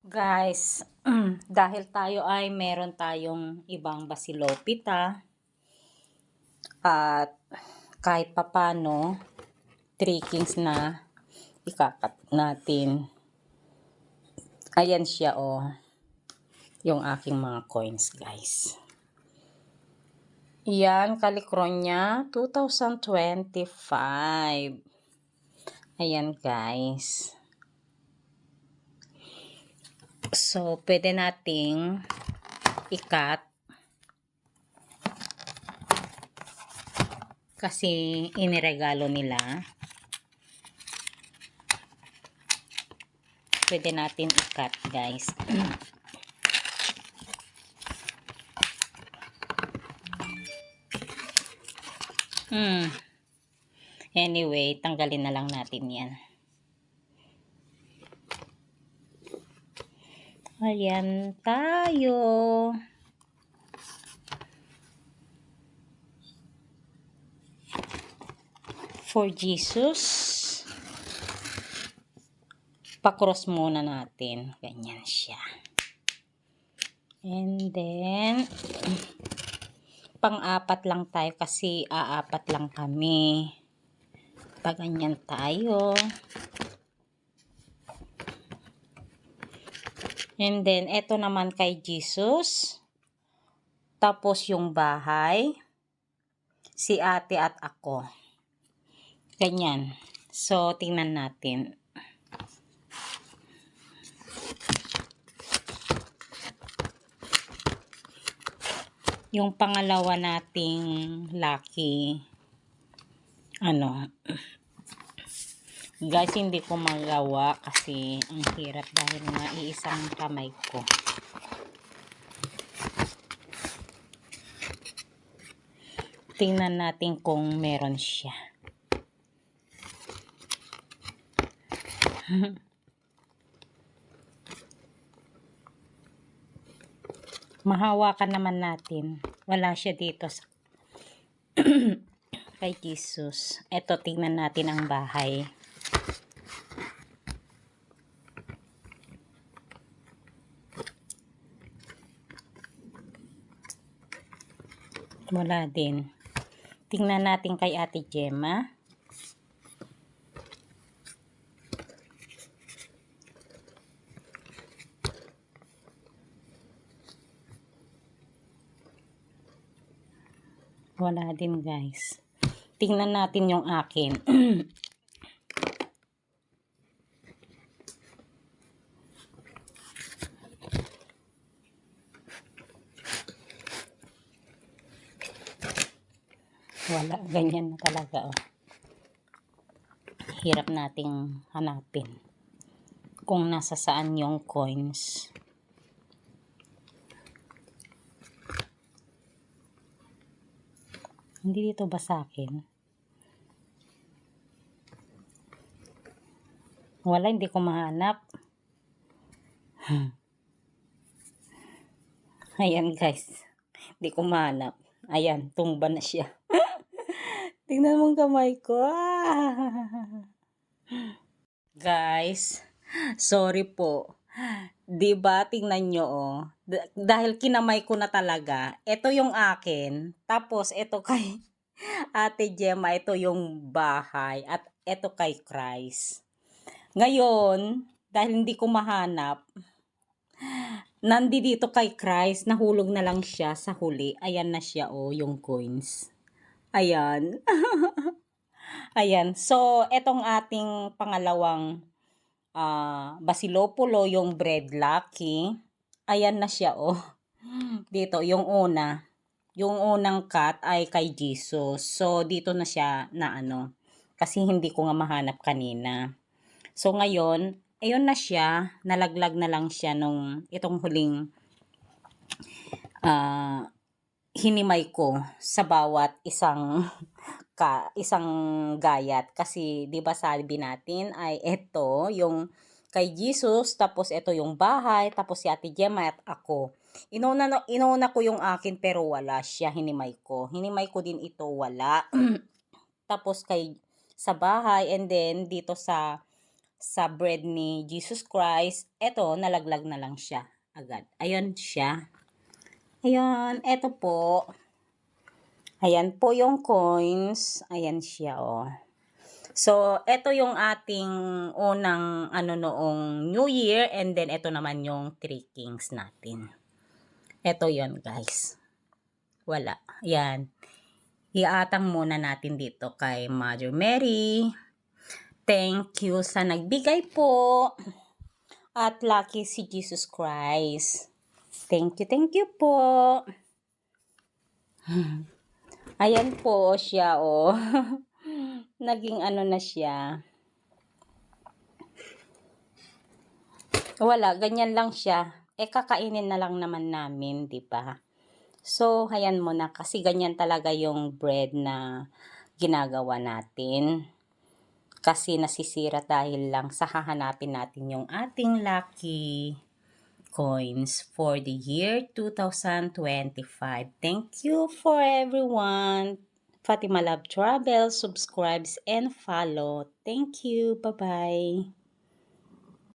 Guys, dahil tayo ay meron tayong ibang basilopita at kahit papano, trickings na ikakat natin. Ayan siya yung aking mga coins guys. Yan, Calicronia 2025. Ayan guys. So, pwede nating ikat kasi iniregalo nila. Pwede natin ikat guys. Anyway, tanggalin na lang natin yan. Ayan tayo. For Jesus. Pa-cross muna natin. Ganyan siya. And then, pang-apat lang tayo kasi aapat lang kami. Paganyan tayo. And then, eto naman kay Jesus. Tapos yung bahay. Si ate at ako. Ganyan. So, tingnan natin. Yung pangalawa nating lucky. Guys, hindi ko magawa kasi ang hirap dahil nga iisang kamay ko. Tingnan natin kung meron siya. Mahawakan naman natin. Wala siya dito sa kay Jesus. Eto, tingnan natin ang bahay. Wala din. Tingnan natin kay Ate Gemma. Wala din guys. Tingnan natin yung akin. Wala, ganyan na talaga Hirap nating hanapin kung nasa saan yung coins. Hindi dito ba sa akin? Wala, hindi ko mahanap. Ayan guys, hindi ko mahanap. Ayan, tumba na siya. Tingnan mong kamay ko. Guys, sorry po. Diba, tingnan nyo dahil kinamay ko na talaga. Ito yung akin. Tapos, ito kay Ate Gemma, ito yung bahay. At ito kay Christ. Ngayon, dahil hindi ko mahanap, nandito kay Christ, nahulog na lang siya sa huli. Ayan na siya yung coins. Ayan. Ayan. So, etong ating pangalawang Basilopulo, yung bread lucky. Ayan na siya Dito, yung una. Yung unang cut ay kay Jesus. So, dito na siya na kasi hindi ko nga mahanap kanina. So, ngayon, ayun na siya. Nalaglag na lang siya nung itong huling hinimay ko sa bawat isang gayat kasi 'di ba sabi natin ay ito yung kay Jesus, tapos ito yung bahay, tapos si Ate Gemma at ako. Inuna ko yung akin pero wala siya, hinimay ko din ito, wala. Tapos sa bahay, and then dito sa sa bread ni Jesus Christ. Eto, nalaglag na lang siya agad. Ayan siya. Ayan, eto po. Ayan po yung coins. Ayan siya, oh. So, eto yung ating unang noong New Year, and then eto naman yung Three Kings natin. Eto yon guys. Wala. Yan. Iatang muna natin dito kay Mother Mary. Thank you sa nagbigay po. At lucky si Jesus Christ. Thank you po. Ayan po siya, oh. Naging na siya. Wala, ganyan lang siya. Kakainin na lang naman namin, di ba? So, hayan mo na kasi ganyan talaga yung bread na ginagawa natin. Kasi nasisira dahil lang sa hahanapin natin yung ating lucky coins for the year 2025. Thank you for everyone. Fatima Love Travel, subscribes and follow. Thank you. Bye-bye.